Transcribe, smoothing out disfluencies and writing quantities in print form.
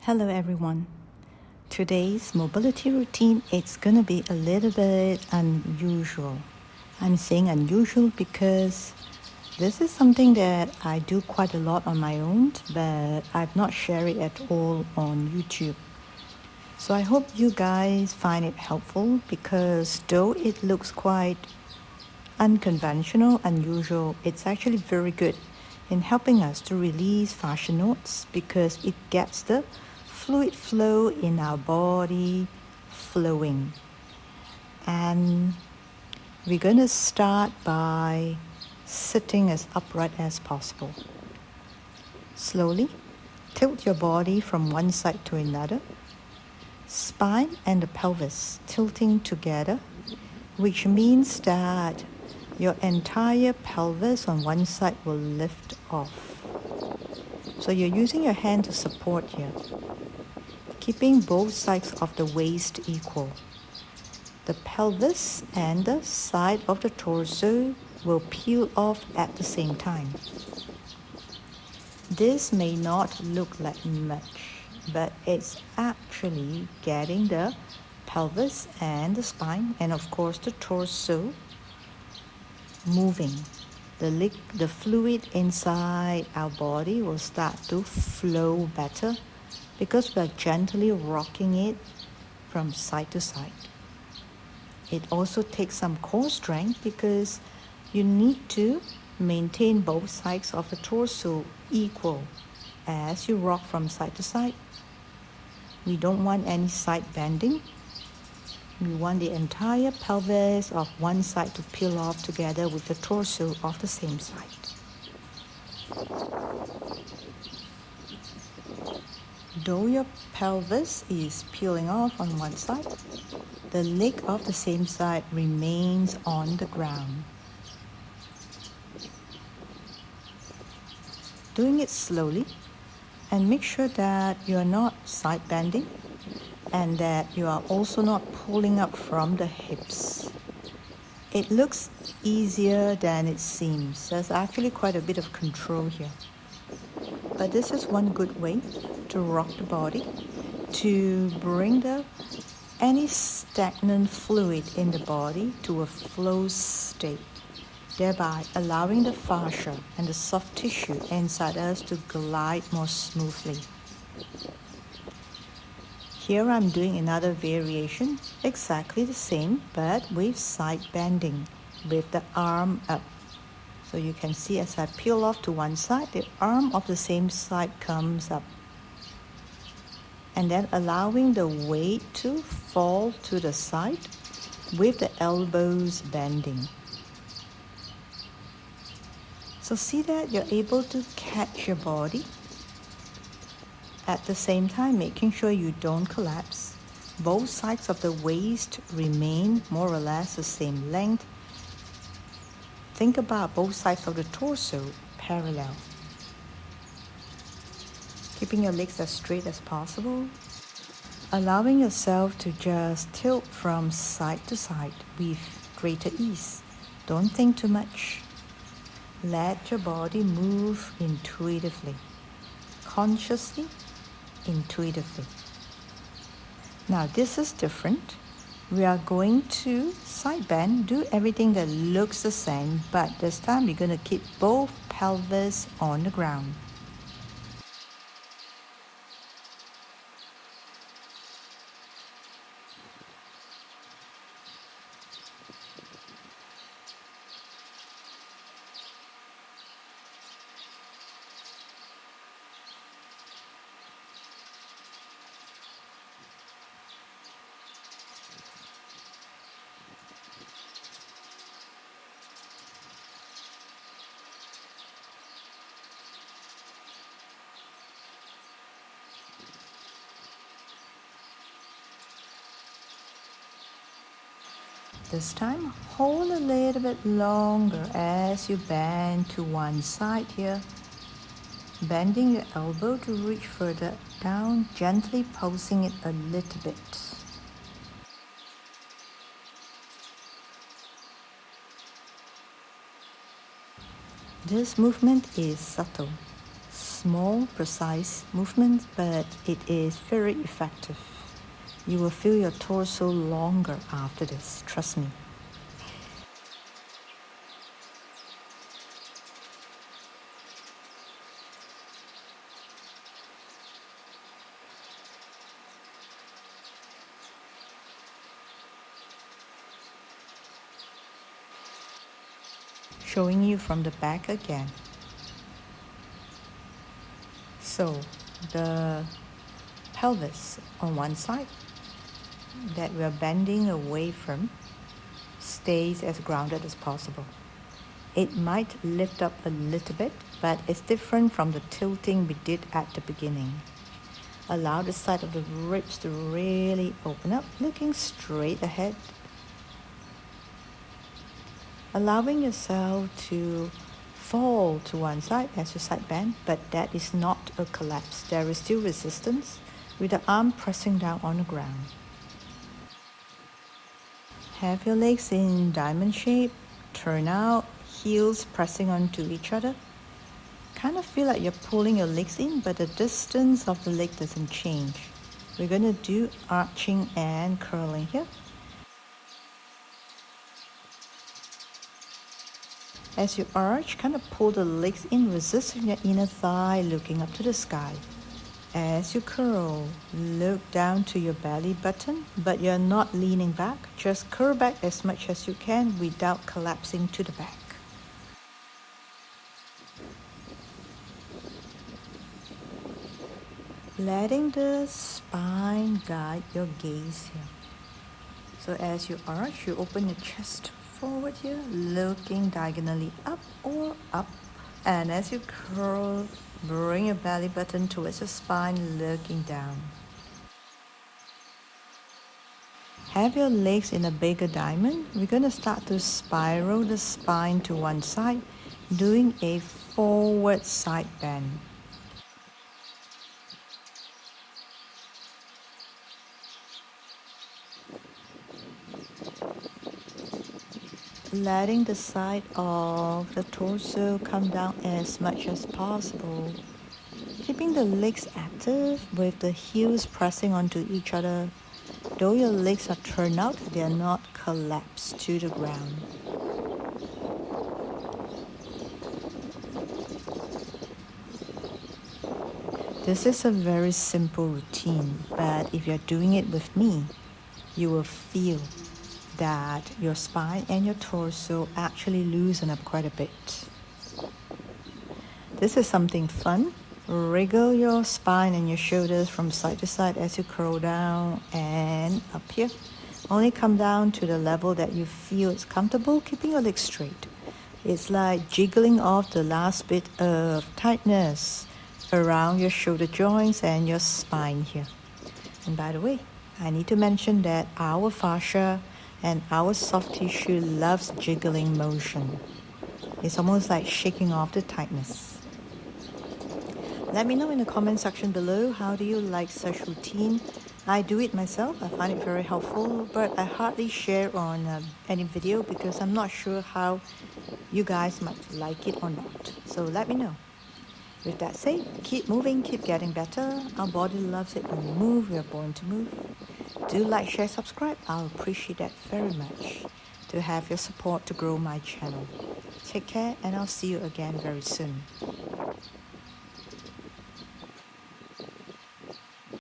Hello everyone. Today's mobility routine is going to be a little bit unusual. I'm saying unusual because this is something that I do quite a lot on my own, but I've not shared it at all on YouTube. So I hope you guys find it helpful because though it looks quite unconventional, unusual, it's actually very good in helping us to release fascia knots because it gets the fluid flow in our body flowing. And we're going to start by sitting as upright as possible. Slowly tilt your body from one side to another. Spine and the pelvis tilting together, which means that your entire pelvis on one side will lift off. So you're using your hand to support here, keeping both sides of the waist equal. The pelvis and the side of the torso will peel off at the same time. This may not look like much, but it's actually getting the pelvis and the spine and of course the torso moving. The fluid inside our body will start to flow better because we're gently rocking it from side to side. It also takes some core strength because you need to maintain both sides of the torso equal as you rock from side to side. We don't want any side bending. We want the entire pelvis of one side to peel off together with the torso of the same side. Though your pelvis is peeling off on one side, the leg of the same side remains on the ground. Doing it slowly, and make sure that you are not side bending and that you are also not pulling up from the hips. It looks easier than it seems. There's actually quite a bit of control here. But this is one good way to rock the body, to bring any stagnant fluid in the body to a flow state, thereby allowing the fascia and the soft tissue inside us to glide more smoothly. Here I'm doing another variation, exactly the same, but with side bending, with the arm up. So you can see as I peel off to one side, the arm of the same side comes up. And then allowing the weight to fall to the side with the elbows bending. So see that you're able to catch your body. At the same time, making sure you don't collapse. Both sides of the waist remain more or less the same length. Think about both sides of the torso parallel. Keeping your legs as straight as possible. Allowing yourself to just tilt from side to side with greater ease. Don't think too much. Let your body move intuitively, consciously, intuitively. Now this is different. We are going to side bend, do everything that looks the same, but this time we're going to keep both pelvis on the ground. This time, hold a little bit longer as you bend to one side here. Bending your elbow to reach further down, gently pulsing it a little bit. This movement is subtle, small, precise movement, but it is very effective. You will feel your torso longer after this, trust me. Showing you from the back again. So the pelvis on one side that we're bending away from stays as grounded as possible. It might lift up a little bit, but it's different from the tilting we did at the beginning. Allow the side of the ribs to really open up, looking straight ahead. Allowing yourself to fall to one side as you side bend, but that is not a collapse. There is still resistance with the arm pressing down on the ground. Have your legs in diamond shape, turn out, heels pressing onto each other. Kind of feel like you're pulling your legs in, but the distance of the leg doesn't change. We're going to do arching and curling here. As you arch, kind of pull the legs in, resisting your inner thigh, looking up to the sky. As you curl, look down to your belly button, but you're not leaning back. Just curl back as much as you can without collapsing to the back. Letting the spine guide your gaze here. So as you arch, you open your chest forward here, looking diagonally up or up. And as you curl, bring your belly button towards your spine, looking down. Have your legs in a bigger diamond. We're going to start to spiral the spine to one side, doing a forward side bend. Letting the side of the torso come down as much as possible. Keeping the legs active with the heels pressing onto each other. Though your legs are turned out, they are not collapsed to the ground. This is a very simple routine, but if you're doing it with me, you will feel that your spine and your torso actually loosen up quite a bit. This is something fun. Wriggle your spine and your shoulders from side to side as you curl down and up here. Only come down to the level that you feel is comfortable, keeping your legs straight. It's like jiggling off the last bit of tightness around your shoulder joints and your spine here. And by the way, I need to mention that our fascia and our soft tissue loves jiggling motion. It's almost like shaking off the tightness. Let me know in the comment section below, how do you like such routine? I do it myself. I find it very helpful, but I hardly share on any video because I'm not sure how you guys might like it or not. So let me know. With that said, keep moving, keep getting better. Our body loves it when we move. We are born to move. Do like, share, subscribe. I'll appreciate that very much to have your support to grow my channel. Take care, and I'll see you again very soon.